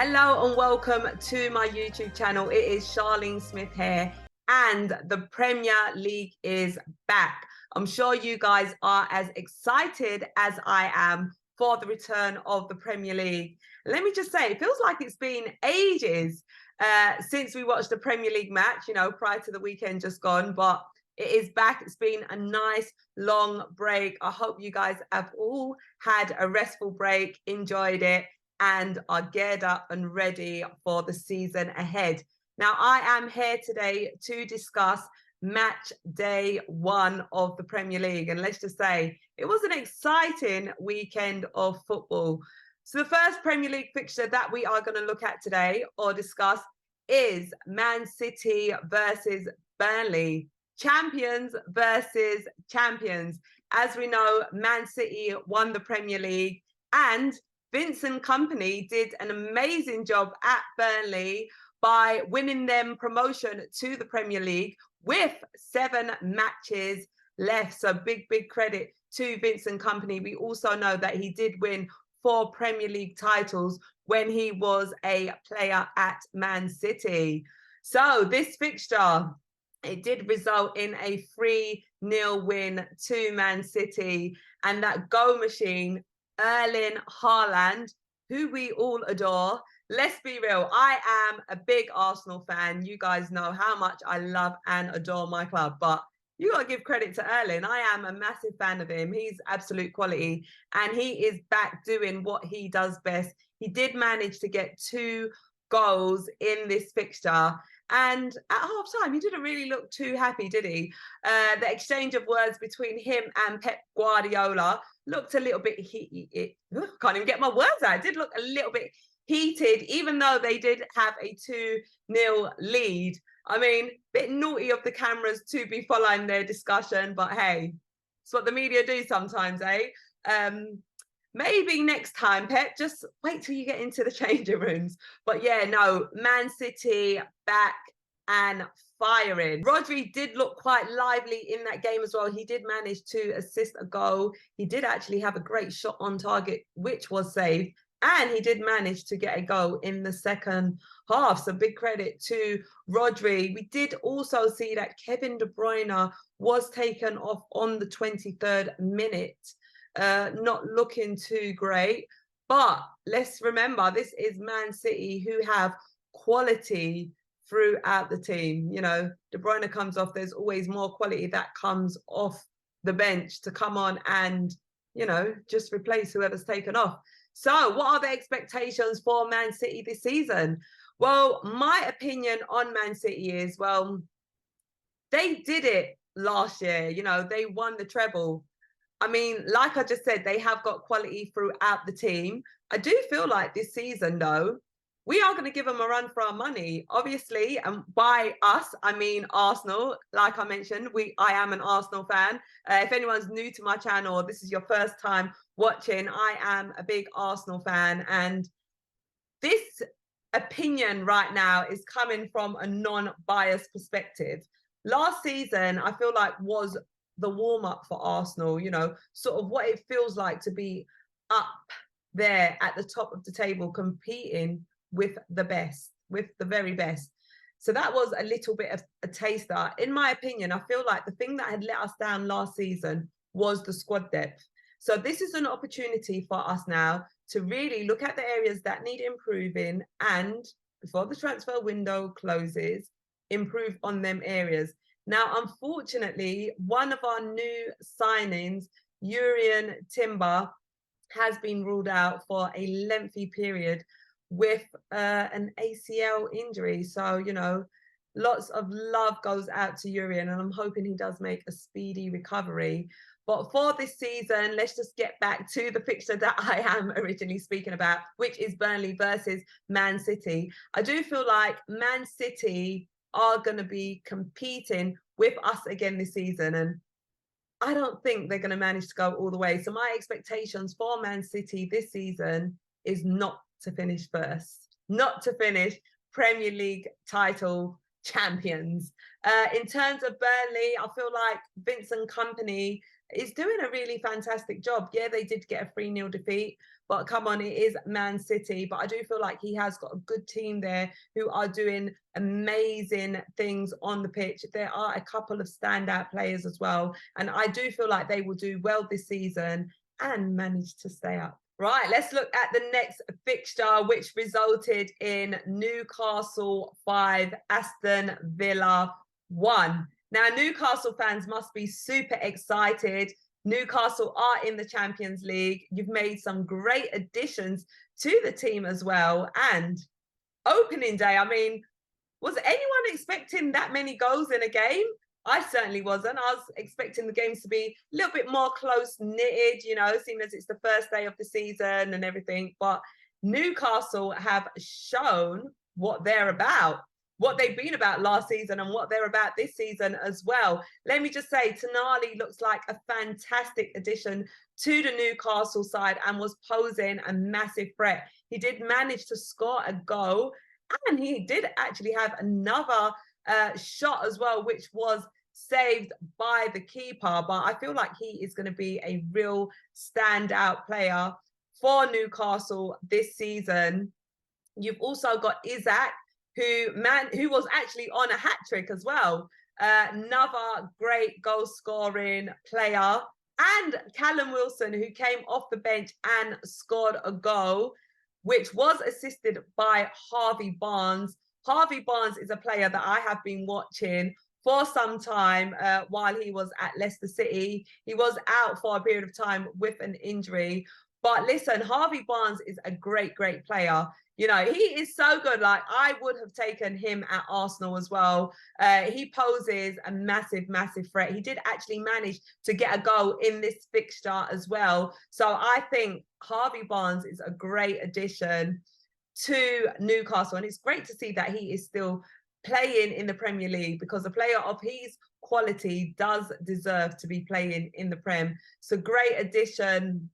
Hello and welcome to my YouTube channel. It is Charlene Smith here and the Premier League is back. I'm sure you guys are as excited as I am for the return of the Premier League. Let me just say, it feels like it's been ages since we watched the Premier League match, prior to the weekend just gone, but it is back. It's been a nice long break. I hope you guys have all had a restful break, enjoyed it, and are geared up and ready for the season ahead. Now, I am here today to discuss match day 1 of the Premier League. And let's just say it was an exciting weekend of football. So the first Premier League fixture that we are going to look at today or discuss is Man City versus Burnley. Champions versus champions. As we know, Man City won the Premier League and Vincent Kompany did an amazing job at Burnley by winning them promotion to the Premier League with 7 matches left. So big credit to Vincent Kompany. We also know that he did win 4 Premier League titles when he was a player at Man City. So this fixture, it did result in a 3-0 win to Man City, and that goal machine, Erling Haaland, who we all adore. Let's be real, I am a big Arsenal fan. You guys know how much I love and adore my club, but you got to give credit to Erling. I am a massive fan of him. He's absolute quality, and he is back doing what he does best. He did manage to get 2 goals in this fixture, and at half-time, he didn't really look too happy, did he? The exchange of words between him and Pep Guardiola looked a little bit heated. Can't even get my words out. It did look a little bit heated, even though they did have a 2-0 lead. I mean, bit naughty of the cameras to be following their discussion, but hey, it's what the media do sometimes, eh? Maybe next time, Pep, just wait till you get into the changing rooms. But yeah, no, Man City back and firing. Rodri did look quite lively in that game as well. He did manage to assist a goal. He did actually have a great shot on target, which was saved. And he did manage to get a goal in the second half. So big credit to Rodri. We did also see that Kevin De Bruyne was taken off on the 23rd minute. Not looking too great, but let's remember, this is Man City, who have quality throughout the team. De Bruyne comes off, there's always more quality that comes off the bench to come on and just replace whoever's taken off. So what are the expectations for Man City this season? Well, my opinion on Man City is, well, they did it last year. They won the treble. I mean, like I just said, they have got quality throughout the team. I do feel like this season, though, we are going to give them a run for our money. Obviously, and by us, I mean Arsenal. Like I mentioned, I am an Arsenal fan. If anyone's new to my channel, or this is your first time watching, I am a big Arsenal fan. And this opinion right now is coming from a non-biased perspective. Last season, I feel like was the warm-up for Arsenal, sort of what it feels like to be up there at the top of the table, competing with the best, with the very best. So that was a little bit of a taster. In my opinion, I feel like the thing that had let us down last season was the squad depth. So this is an opportunity for us now to really look at the areas that need improving, and before the transfer window closes, improve on them areas. Now, unfortunately, one of our new signings, Jurrien Timber, has been ruled out for a lengthy period with an ACL injury. So, lots of love goes out to Jurrien, and I'm hoping he does make a speedy recovery. But for this season, let's just get back to the fixture that I am originally speaking about, which is Burnley versus Man City. I do feel like Man City are going to be competing with us again this season, and I don't think they're going to manage to go all the way. So my expectations for Man City this season is not to finish first, not to finish Premier League title champions. In terms of Burnley, I feel like Vincent Kompany is doing a really fantastic job. Yeah, they did get a 3-0 defeat, but come on, it is Man City. But I do feel like he has got a good team there who are doing amazing things on the pitch. There are a couple of standout players as well. And I do feel like they will do well this season and manage to stay up. Right, let's look at the next fixture, which resulted in Newcastle 5, Aston Villa 1. Now, Newcastle fans must be super excited. Newcastle are in the Champions League. You've made some great additions to the team as well. And opening day, I mean, was anyone expecting that many goals in a game? I certainly wasn't. I was expecting the games to be a little bit more close-knitted, you know, seeing as it's the first day of the season and everything. But Newcastle have shown what they're about, what they've been about last season and what they're about this season as well. Let me just say, Tonali looks like a fantastic addition to the Newcastle side and was posing a massive threat. He did manage to score a goal, and he did actually have another shot as well, which was saved by the keeper. But I feel like he is going to be a real standout player for Newcastle this season. You've also got Isaac, who was actually on a hat trick as well. Another great goal scoring player. And Callum Wilson, who came off the bench and scored a goal, which was assisted by Harvey Barnes. Harvey Barnes is a player that I have been watching for some time while he was at Leicester City. He was out for a period of time with an injury. But listen, Harvey Barnes is a great, great player. You know, he is so good. Like, I would have taken him at Arsenal as well. He poses a massive, massive threat. He did actually manage to get a goal in this fixture as well. So I think Harvey Barnes is a great addition to Newcastle. And it's great to see that he is still playing in the Premier League, because a player of his quality does deserve to be playing in the Prem. So great addition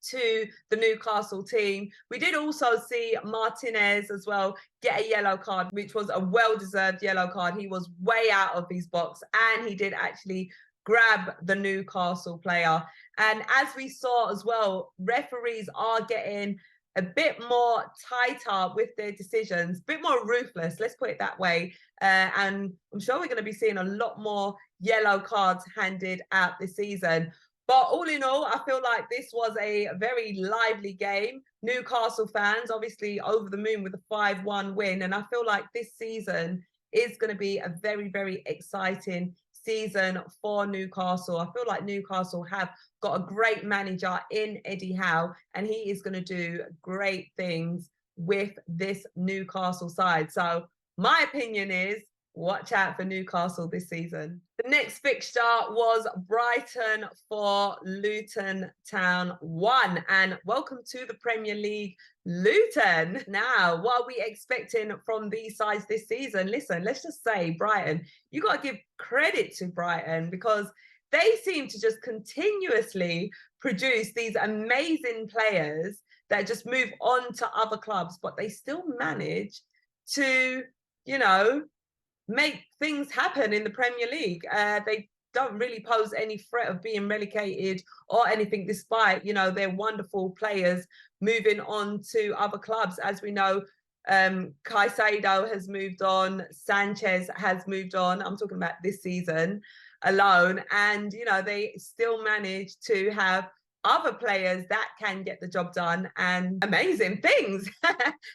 to the Newcastle team. We did also see Martinez as well get a yellow card, which was a well-deserved yellow card. He was way out of his box, and he did actually grab the Newcastle player. And as we saw as well, referees are getting a bit more tighter with their decisions, a bit more ruthless, let's put it that way. And I'm sure we're going to be seeing a lot more yellow cards handed out this season. But all in all, I feel like this was a very lively game. Newcastle fans obviously over the moon with a 5-1 win. And I feel like this season is going to be a very, very exciting season for Newcastle. I feel like Newcastle have got a great manager in Eddie Howe, and he is going to do great things with this Newcastle side. So my opinion is, watch out for Newcastle this season. The next fixture was Brighton for Luton Town 1. And welcome to the Premier League, Luton. Now, what are we expecting from these sides this season? Listen, let's just say Brighton, you got to give credit to Brighton, because they seem to just continuously produce these amazing players that just move on to other clubs, but they still manage to, you know, make things happen in the Premier League. They don't really pose any threat of being relegated or anything, despite, you know, their wonderful players moving on to other clubs. As we know, Caicedo has moved on, Sanchez has moved on. I'm talking about this season alone. And, you know, they still manage to have other players that can get the job done, and amazing things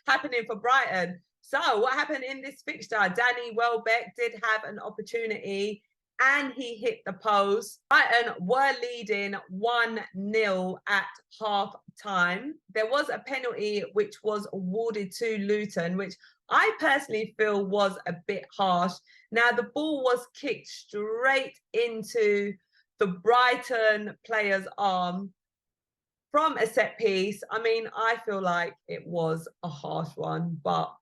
happening for Brighton. So what happened in this fixture? Danny Welbeck did have an opportunity and he hit the post. Brighton were leading 1-0 at half time. There was a penalty which was awarded to Luton, which I personally feel was a bit harsh. Now, the ball was kicked straight into the Brighton player's arm from a set piece. I mean, I feel like it was a harsh one, but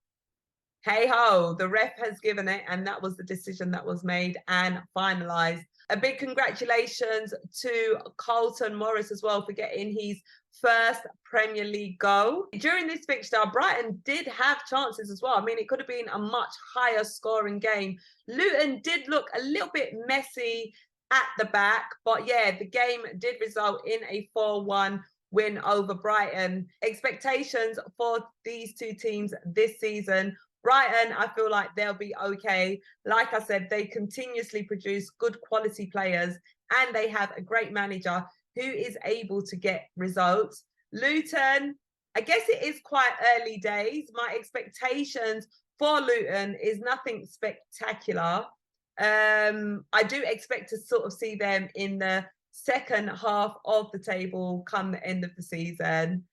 hey ho, the ref has given it, and that was the decision that was made and finalized. A big congratulations to Carlton Morris as well for getting his first Premier League goal. During this fixture, Brighton did have chances as well. I mean, it could have been a much higher scoring game. Luton did look a little bit messy at the back. But yeah, the game did result in a 4-1 win over Brighton. Expectations for these two teams this season. Brighton, I feel like they'll be okay. Like I said, they continuously produce good quality players and they have a great manager who is able to get results. Luton, I guess it is quite early days. My expectations for Luton is nothing spectacular. I do expect to sort of see them in the second half of the table come the end of the season.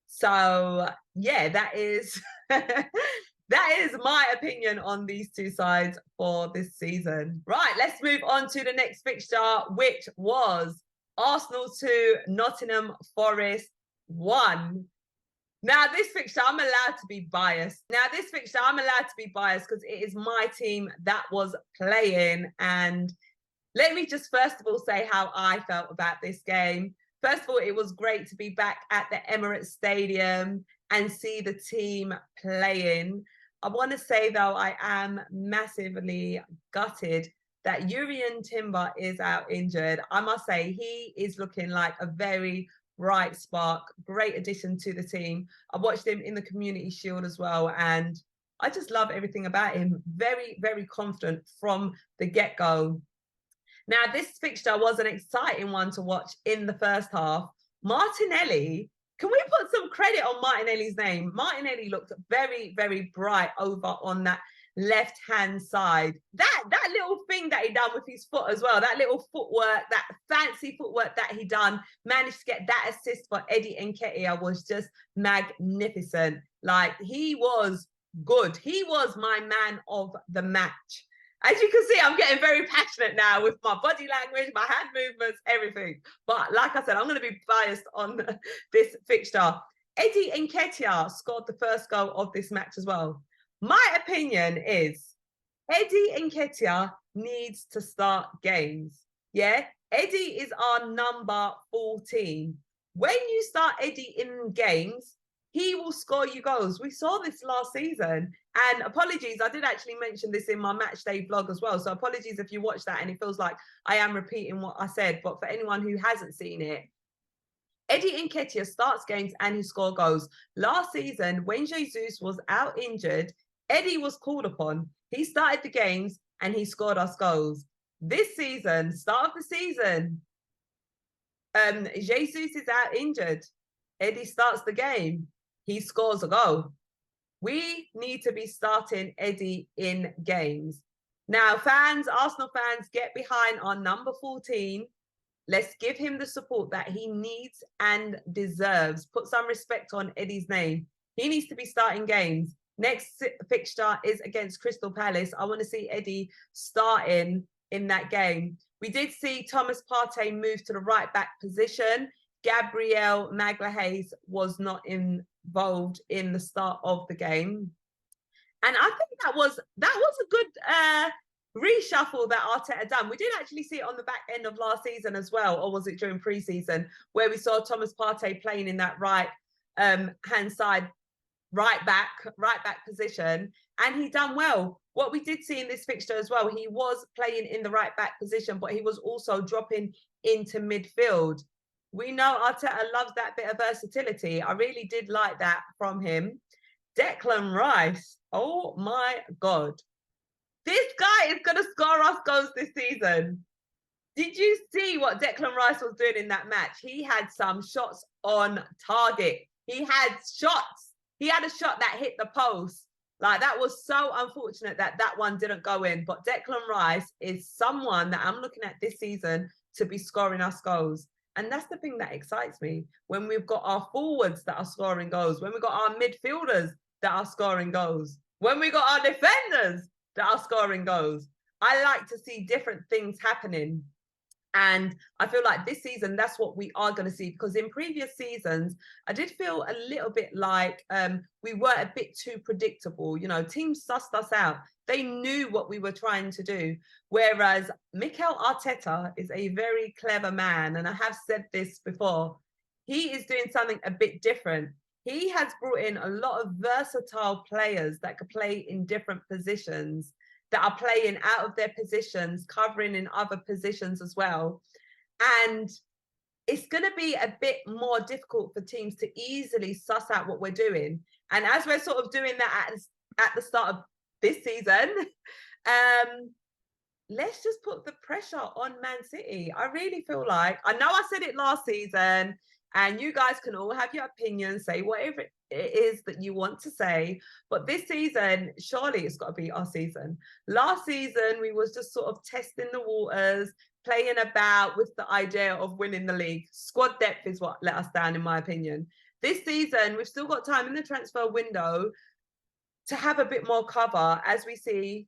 So yeah, that is that is my opinion on these two sides for this season. Right, let's move on to the next fixture, which was Arsenal 2, Nottingham Forest 1. Now, this fixture, I'm allowed to be biased. Because it is my team that was playing. And let me just first of all say how I felt about this game. First of all, it was great to be back at the Emirates Stadium and see the team playing. I want to say, though, I am massively gutted that Jurrien Timber is out injured. I must say, he is looking like a very bright spark, great addition to the team. I watched him in the Community Shield as well, and I just love everything about him. Very, very confident from the get-go. Now, this fixture was an exciting one to watch in the first half. Martinelli, can we put some credit on Martinelli's name? Martinelli looked very, very bright over on that left-hand side. That little thing that he done with his foot as well, that little footwork, that fancy footwork that he done, managed to get that assist for Eddie Nketiah was just magnificent. Like, he was good. He was my man of the match. As you can see, I'm getting very passionate now with my body language, my hand movements, everything. But like I said, I'm going to be biased on this fixture. Eddie Nketiah scored the first goal of this match as well. My opinion is Eddie Nketiah needs to start games. Yeah, Eddie is our number 14. When you start Eddie in games, he will score you goals. We saw this last season. And apologies, I did actually mention this in my Matchday vlog as well. So apologies if you watch that and it feels like I am repeating what I said. But for anyone who hasn't seen it, Eddie Nketiah starts games and he scores goals. Last season, when Jesus was out injured, Eddie was called upon. He started the games and he scored us goals. This season, start of the season, Jesus is out injured. Eddie starts the game. He scores a goal. We need to be starting Eddie in games. Now, fans, Arsenal fans, get behind our number 14. Let's give him the support that he needs and deserves. Put some respect on Eddie's name. He needs to be starting games. Next fixture is against Crystal Palace. I want to see Eddie starting in that game. We did see Thomas Partey move to the right back position. Gabriel Magalhaes was not involved in the start of the game. And I think that was a good reshuffle that Arteta done. We did actually see it on the back end of last season as well, or was it during pre-season, where we saw Thomas Partey playing in that right hand side, right back position, and he done well. What we did see in this fixture as well, he was playing in the right back position, but he was also dropping into midfield. We know Arteta loves that bit of versatility. I really did like that from him. Declan Rice, oh my God. This guy is going to score us goals this season. Did you see what Declan Rice was doing in that match? He had some shots on target. He had shots. He had a shot that hit the post. Like, that was so unfortunate that that one didn't go in. But Declan Rice is someone that I'm looking at this season to be scoring us goals. And that's the thing that excites me, when we've got our forwards that are scoring goals, when we've got our midfielders that are scoring goals, when we got our defenders that are scoring goals. I like to see different things happening. And I feel like this season, that's what we are going to see, because in previous seasons, I did feel a little bit like we were a bit too predictable. You know, teams sussed us out. They knew what we were trying to do. Whereas Mikel Arteta is a very clever man. And I have said this before. He is doing something a bit different. He has brought in a lot of versatile players that could play in different positions. that are playing out of their positions, covering in other positions as well. And it's going to be a bit more difficult for teams to easily suss out what we're doing. And as we're sort of doing that at the start of this season, let's just put the pressure on Man City. I really feel like, I know I said it last season, and you guys can all have your opinions, say whatever it is that you want to say. But this season, surely it's got to be our season. Last season, we was just sort of testing the waters, playing about with the idea of winning the league. Squad depth is what let us down, in my opinion. This season, we've still got time in the transfer window to have a bit more cover. As we see,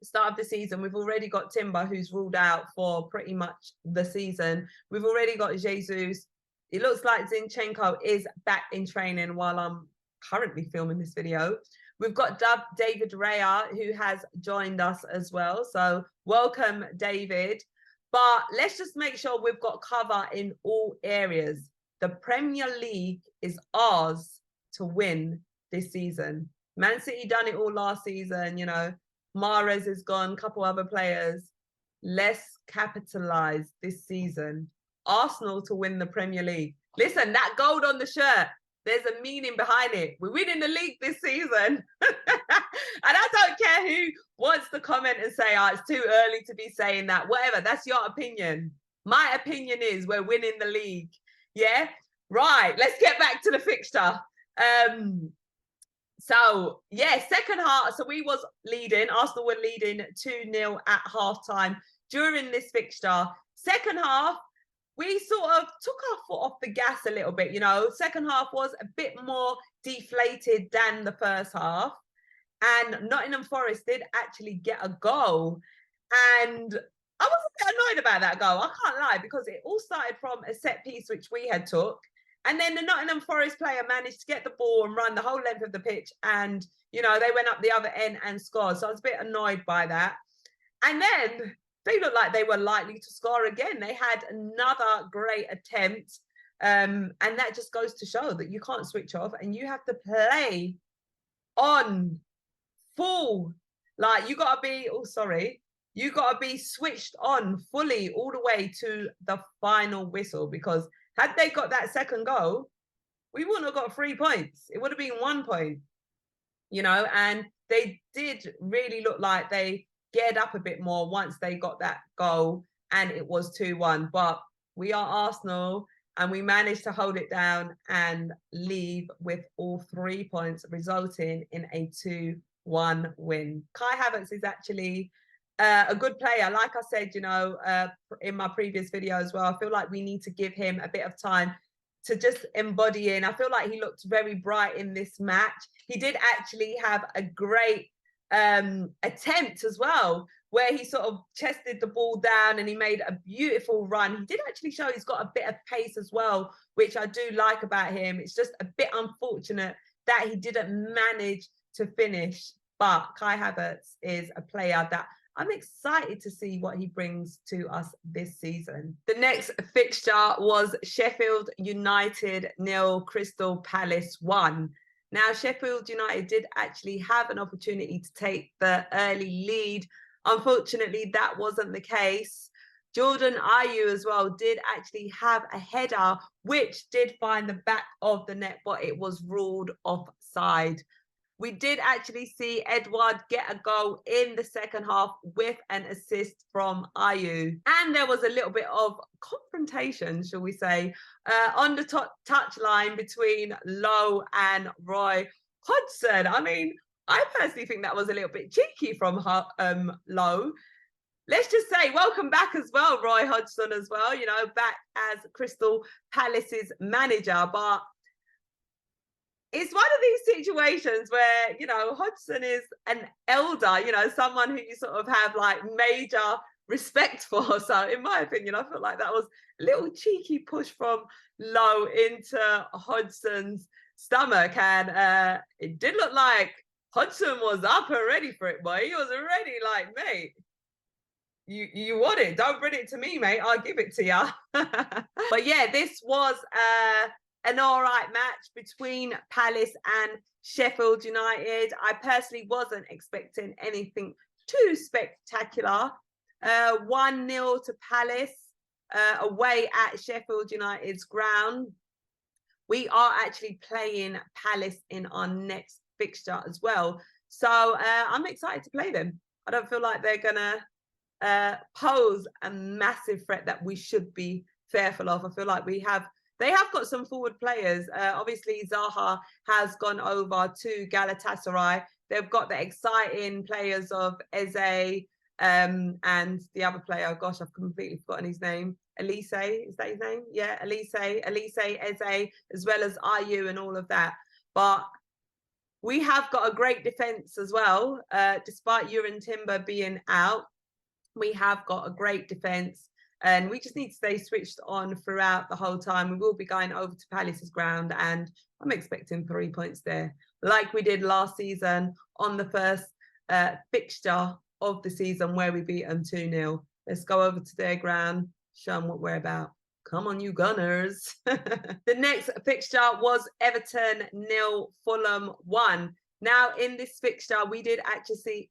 start of the season, we've already got Timber, who's ruled out for pretty much the season. We've already got Jesus. It looks like Zinchenko is back in training while I'm currently filming this video. We've got David Raya, who has joined us as well. So welcome, David. But let's just make sure we've got cover in all areas. The Premier League is ours to win this season. Man City done it all last season, you know. Mahrez is gone, a couple other players. Let's capitalize this season. Arsenal to win the Premier League. Listen, that gold on the shirt, there's a meaning behind it. We're winning the league this season. And I don't care who wants to comment and say, oh, it's too early to be saying that. Whatever, that's your opinion. My opinion is we're winning the league. Yeah? Right, let's get back to the fixture. So, yeah, second half. So we was leading. Arsenal were leading 2-0 at half-time during this fixture. Second half, we sort of took our foot off the gas a little bit, you know. Second half was a bit more deflated than the first half. And Nottingham Forest did actually get a goal. And I was a bit annoyed about that goal. I can't lie, because it all started from a set piece which we had took. And then the Nottingham Forest player managed to get the ball and run the whole length of the pitch. And, you know, they went up the other end and scored. So I was a bit annoyed by that. And then they looked like they were likely to score again. They had another great attempt. And that just goes to show that you can't switch off and you have to play on full. Like, you got to be, you got to be switched on fully all the way to the final whistle, because had they got that second goal, we wouldn't have got 3 points. It would have been 1 point, you know, and they did really look like they geared up a bit more once they got that goal, and it was 2-1. But we are Arsenal, and we managed to hold it down and leave with all 3 points, resulting in a 2-1 win. Kai Havertz is actually a good player. Like I said, you know, in my previous video as well, I feel like we need to give him a bit of time to just embody in. I feel like he looked very bright in this match. He did actually have a great attempt as well, where he sort of chested the ball down and he made a beautiful run. He did actually show he's got a bit of pace as well, which I do like about him. It's just a bit unfortunate that he didn't manage to finish. But Kai Havertz is a player that I'm excited to see what he brings to us this season. The next fixture was Sheffield United 0, Crystal Palace 1. Now, Sheffield United did actually have an opportunity to take the early lead. Unfortunately, that wasn't the case. Jordan Ayew as well did actually have a header, which did find the back of the net, but it was ruled offside. We did actually see Edouard get a goal in the second half with an assist from Ayew. And there was a little bit of confrontation, shall we say, on the touch line between Lowe and Roy Hodgson. I mean, I personally think that was a little bit cheeky from Lowe. Let's just say welcome back as well, Roy Hodgson as well, you know, back as Crystal Palace's manager. But it's one of these situations where, you know, Hodgson is an elder, you know, someone who you sort of have like major respect for. So in my opinion, I feel like that was a little cheeky push from Lowe into Hodgson's stomach. And it did look like Hodgson was up and ready for it, boy. He was already like, mate, you want it, don't bring it to me, mate, I'll give it to you. But yeah, this was an all right match between Palace and Sheffield United. I personally wasn't expecting anything too spectacular. 1-0 to Palace away at Sheffield United's ground. We are actually playing Palace in our next fixture as well. So I'm excited to play them. I don't feel like they're going to pose a massive threat that we should be fearful of. I feel like they have got some forward players. Obviously, Zaha has gone over to Galatasaray. They've got the exciting players of Eze and the other player, gosh, I've completely forgotten his name. Elise, is that his name? Yeah, Elise, Eze, as well as Ayew and all of that. But we have got a great defence as well. Despite Uran Timber being out, we have got a great defence. And we just need to stay switched on throughout the whole time. We will be going over to Palace's ground, and I'm expecting 3 points there, like we did last season on the first fixture of the season where we beat them 2-0. Let's go over to their ground, show them what we're about. Come on, you Gunners. The next fixture was Everton 0, Fulham 1. Now, in this fixture, we did actually see,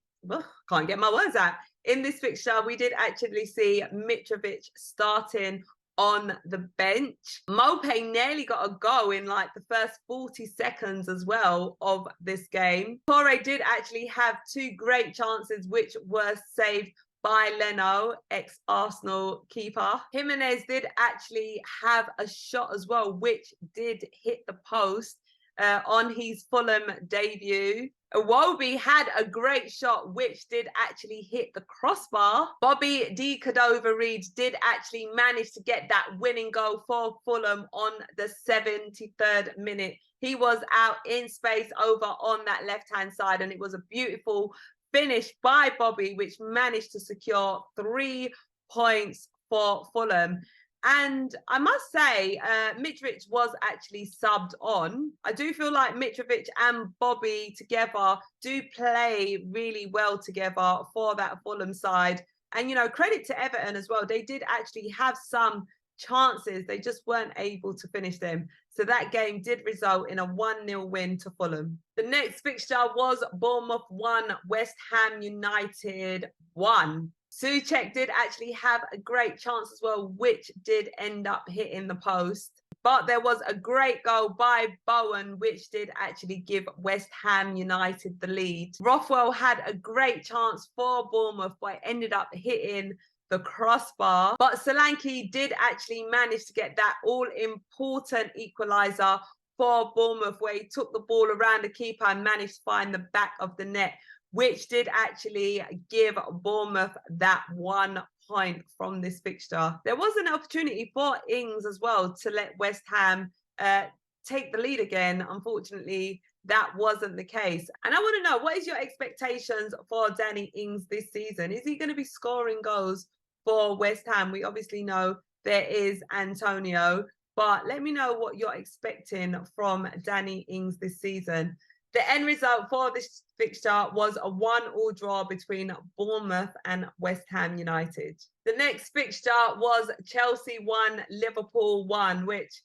can't get my words out. In this fixture, we did actually see Mitrovic starting on the bench. Maupay nearly got a goal in like the first 40 seconds as well of this game. Torre did actually have 2 great chances, which were saved by Leno, ex-Arsenal keeper. Jimenez did actually have a shot as well, which did hit the post on his Fulham debut. Iwobi had a great shot, which did actually hit the crossbar. Bobby D. Cordova-Reid did actually manage to get that winning goal for Fulham on the 73rd minute. He was out in space over on that left-hand side, and it was a beautiful finish by Bobby, which managed to secure 3 points for Fulham. And I must say, Mitrovic was actually subbed on. I do feel like Mitrovic and Bobby together do play really well together for that Fulham side. And, you know, credit to Everton as well. They did actually have some chances. They just weren't able to finish them. So that game did result in a 1-0 win to Fulham. The next fixture was Bournemouth 1, West Ham United 1. Souček did actually have a great chance as well, which did end up hitting the post. But there was a great goal by Bowen, which did actually give West Ham United the lead. Rothwell had a great chance for Bournemouth, but it ended up hitting the crossbar. But Solanke did actually manage to get that all-important equaliser for Bournemouth, where he took the ball around the keeper and managed to find the back of the net, which did actually give Bournemouth that 1 point from this fixture. There was an opportunity for Ings as well to let West Ham take the lead again. Unfortunately, that wasn't the case. And I want to know, what is your expectations for Danny Ings this season? Is he going to be scoring goals for West Ham? We obviously know there is Antonio, but let me know what you're expecting from Danny Ings this season. The end result for this fixture was a 1-1 draw between Bournemouth and West Ham United. The next fixture was Chelsea 1, Liverpool 1, which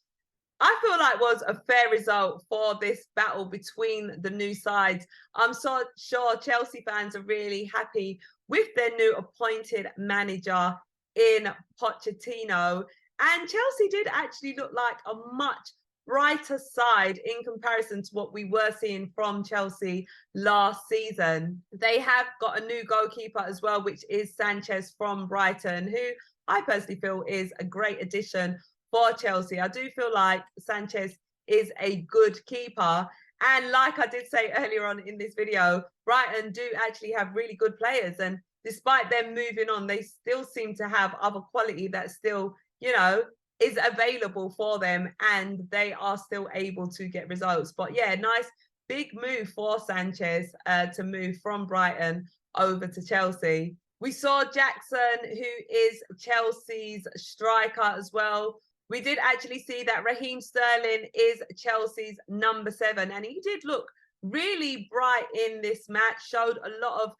I feel like was a fair result for this battle between the new sides. I'm so sure Chelsea fans are really happy with their new appointed manager in Pochettino. And Chelsea did actually look like a much brighter side in comparison to what we were seeing from Chelsea last season. They have got a new goalkeeper as well, which is Sanchez from Brighton, who I personally feel is a great addition for Chelsea. I do feel like Sanchez is a good keeper. And like I did say earlier on in this video, Brighton do actually have really good players. And despite them moving on, they still seem to have other quality that still, you know, is available for them, and they are still able to get results. But yeah, nice big move for Sanchez to move from Brighton over to Chelsea. We saw Jackson, who is Chelsea's striker as well. We did actually see that Raheem Sterling is Chelsea's number 7, and he did look really bright in this match, showed a lot of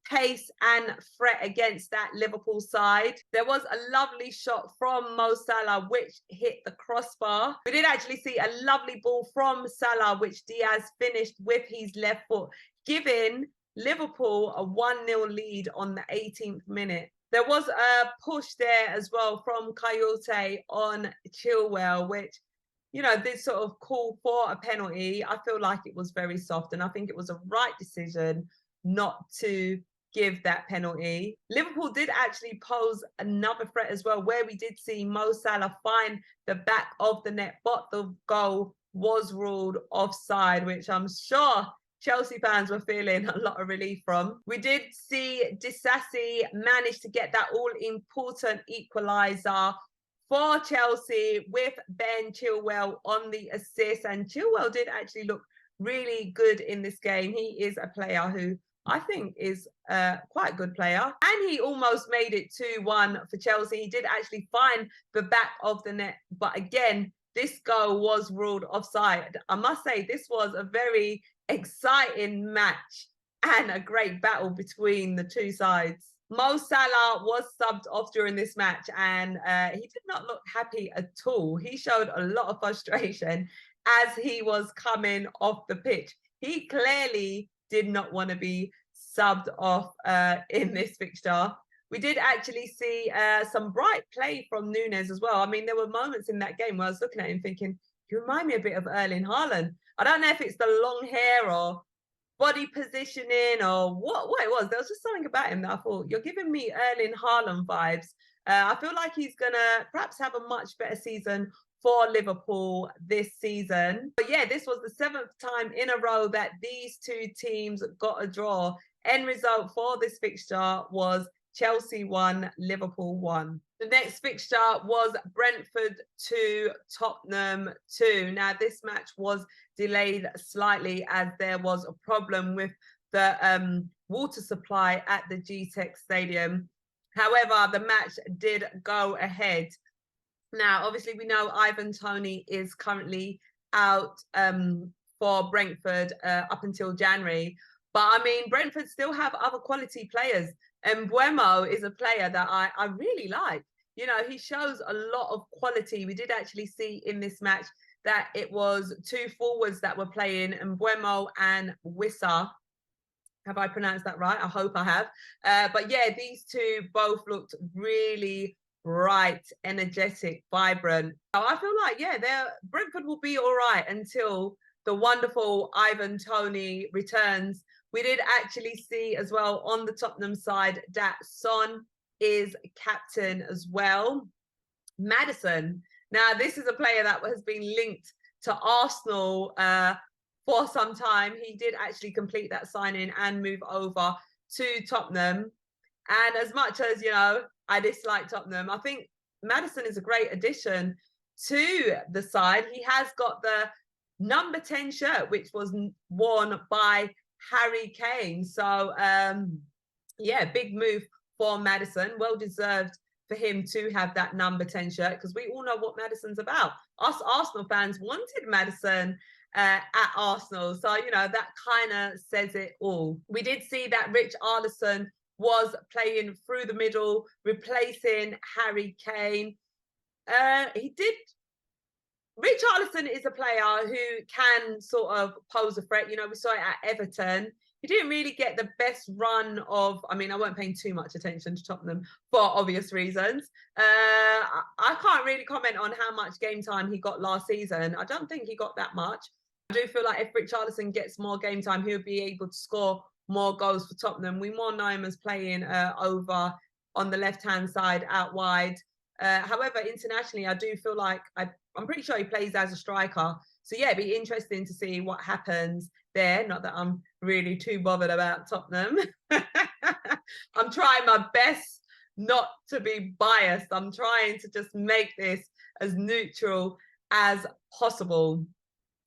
pace and threat against that Liverpool side. There was a lovely shot from Mo Salah, which hit the crossbar. We did actually see a lovely ball from Salah, which Diaz finished with his left foot, giving Liverpool a 1-0 lead on the 18th minute. There was a push there as well from Coyote on Chilwell, which, you know, did sort of call for a penalty. I feel like it was very soft, and I think it was a right decision not to give that penalty. Liverpool did actually pose another threat as well, where we did see Mo Salah find the back of the net, but the goal was ruled offside, which I'm sure Chelsea fans were feeling a lot of relief from. We did see Disasi manage to get that all-important equaliser for Chelsea with Ben Chilwell on the assist. And Chilwell did actually look really good in this game. He is a player who I think is quite a good player. And he almost made it 2-1 for Chelsea. He did actually find the back of the net. But again, this goal was ruled offside. I must say, this was a very exciting match and a great battle between the two sides. Mo Salah was subbed off during this match, and he did not look happy at all. He showed a lot of frustration as he was coming off the pitch. He clearly did not want to be subbed off in this fixture. We did actually see some bright play from Nunes as well. I mean, there were moments in that game where I was looking at him thinking, you remind me a bit of Erling Haaland. I don't know if it's the long hair or body positioning or what it was. There was just something about him that I thought, you're giving me Erling Haaland vibes. I feel like he's going to perhaps have a much better season for Liverpool this season. But yeah, this was the 7th time in a row that these two teams got a draw. End result for this fixture was Chelsea 1, Liverpool 1. The next fixture was Brentford 2, Tottenham 2. Now, this match was delayed slightly as there was a problem with the water supply at the G-Tech Stadium. However, the match did go ahead. Now, obviously, we know Ivan Toney is currently out for Brentford up until January. But, I mean, Brentford still have other quality players. And Mbeumo is a player that I really like. You know, he shows a lot of quality. We did actually see in this match that it was two forwards that were playing, Mbeumo and Wissa. Have I pronounced that right? I hope I have. But yeah, these two both looked really bright, energetic, vibrant. So I feel like, yeah, Brentford will be all right until the wonderful Ivan Toney returns. We did actually see as well on the Tottenham side that Son is captain as well. Maddison. Now, this is a player that has been linked to Arsenal for some time. He did actually complete that signing and move over to Tottenham. And as much as, you know, I dislike Tottenham, I think Maddison is a great addition to the side. He has got the number 10 shirt, which was worn by Harry Kane. So, yeah, big move for Maddison. Well deserved for him to have that number 10 shirt, because we all know what Maddison's about. Us Arsenal fans wanted Maddison at Arsenal. So, you know, that kind of says it all. We did see that Richarlison was playing through the middle, replacing Harry Kane. Richarlison is a player who can sort of pose a threat. You know, we saw it at Everton. He didn't really get the best run of, I mean, I weren't paying too much attention to Tottenham for obvious reasons. I can't really comment on how much game time he got last season. I don't think he got that much. I do feel like if Richarlison gets more game time, he'll be able to score more goals for Tottenham. We more know him as playing over on the left-hand side, out wide. However, internationally, I do feel like I'm pretty sure he plays as a striker. So, yeah, it'd be interesting to see what happens there. Not that I'm really too bothered about Tottenham. I'm trying my best not to be biased. I'm trying to just make this as neutral as possible.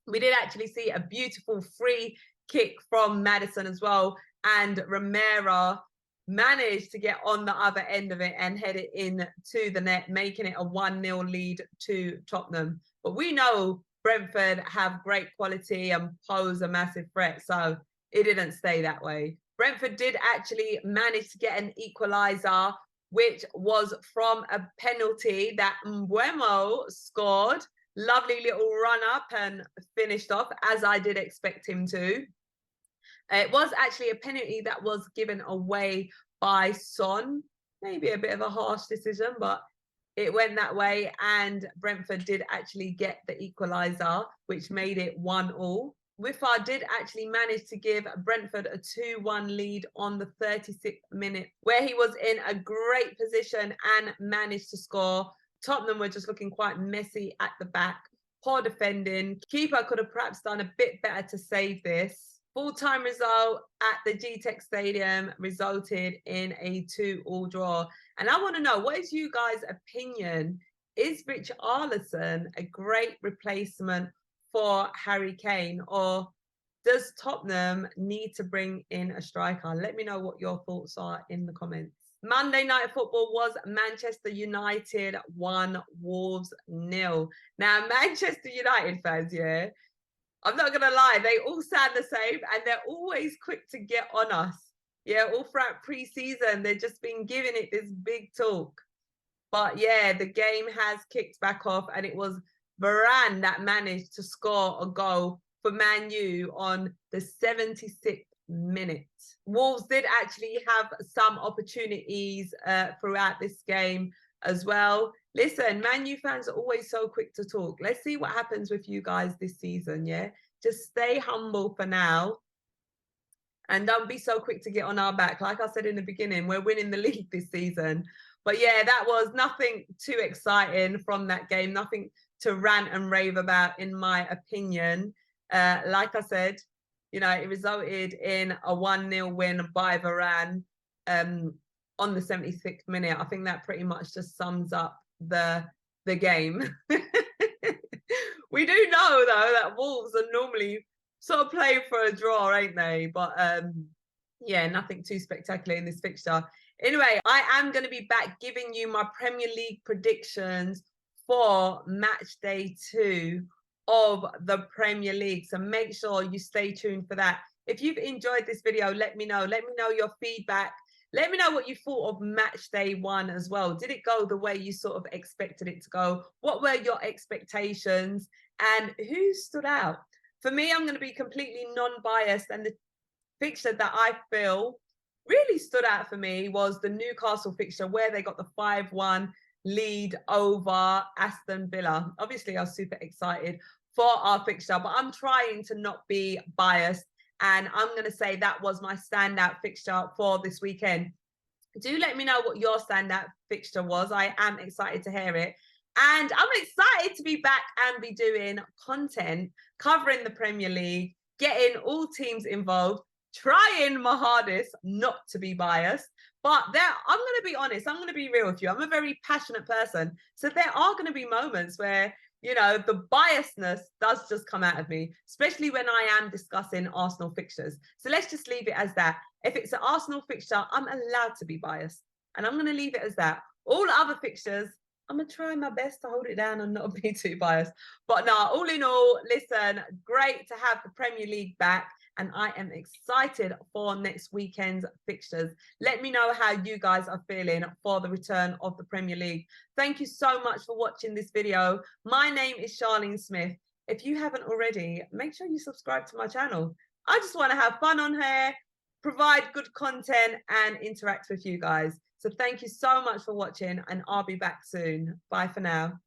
We did actually see a beautiful free kick from Maddison as well. And Romero managed to get on the other end of it and head it in to the net, making it a 1-0 lead to Tottenham. But we know Brentford have great quality and pose a massive threat, so it didn't stay that way. Brentford did actually manage to get an equaliser, which was from a penalty that Mbeumo scored. Lovely little run up and finished off, as I did expect him to. It was actually a penalty that was given away by Son. Maybe a bit of a harsh decision, but it went that way. And Brentford did actually get the equaliser, which made it 1-1. Whiffar did actually manage to give Brentford a 2-1 lead on the 36th minute, where he was in a great position and managed to score. Tottenham were just looking quite messy at the back. Poor defending. Keeper could have perhaps done a bit better to save this. Full-time result at the GTEC Stadium resulted in a 2-2 draw. And I want to know, what is you guys' opinion? Is Richarlison a great replacement for Harry Kane, or does Tottenham need to bring in a striker? Let me know what your thoughts are in the comments. Monday Night Football was Manchester United 1, Wolves 0. Now, Manchester United fans, yeah, I'm not going to lie, they all sound the same and they're always quick to get on us. Yeah, all throughout pre-season, they've just been giving it this big talk. But yeah, the game has kicked back off, and it was Varane that managed to score a goal for Man U on the 76th minute. Wolves did actually have some opportunities throughout this game as well. Listen, Man U fans are always so quick to talk. Let's see what happens with you guys this season, yeah? Just stay humble for now. And don't be so quick to get on our back. Like I said in the beginning, we're winning the league this season. But yeah, that was nothing too exciting from that game. Nothing to rant and rave about, in my opinion. Like I said, you know, it resulted in a 1-0 win by Varane on the 76th minute. I think that pretty much just sums up the game. We do know, though, that Wolves are normally sort of playing for a draw, ain't they? But yeah, nothing too spectacular in this fixture. Anyway, I am going to be back giving you my Premier League predictions for match day 2 of the Premier League. So make sure you stay tuned for that. If you've enjoyed this video, let me know. Let me know your feedback. Let me know what you thought of match day 1 as well. Did it go the way you sort of expected it to go? What were your expectations? And who stood out? For me, I'm going to be completely non-biased, and the fixture that I feel really stood out for me was the Newcastle fixture, where they got the 5-1 lead over Aston Villa. Obviously, I was super excited for our fixture, but I'm trying to not be biased, and I'm going to say that was my standout fixture for this weekend. Do let me know what your standout fixture was. I am excited to hear it. And I'm excited to be back and be doing content covering the Premier League, getting all teams involved, trying my hardest not to be biased. But I'm going to be honest, I'm going to be real with you. I'm a very passionate person. So there are going to be moments where, you know, the biasness does just come out of me, especially when I am discussing Arsenal fixtures. So let's just leave it as that. If it's an Arsenal fixture, I'm allowed to be biased. And I'm going to leave it as that. All other fixtures, I'm going to try my best to hold it down and not be too biased. But no, all in all, listen, great to have the Premier League back. And I am excited for next weekend's fixtures. Let me know how you guys are feeling for the return of the Premier League. Thank you so much for watching this video. My name is Charlene Smith. If you haven't already, make sure you subscribe to my channel. I just want to have fun on here, provide good content, and interact with you guys. So thank you so much for watching, and I'll be back soon. Bye for now.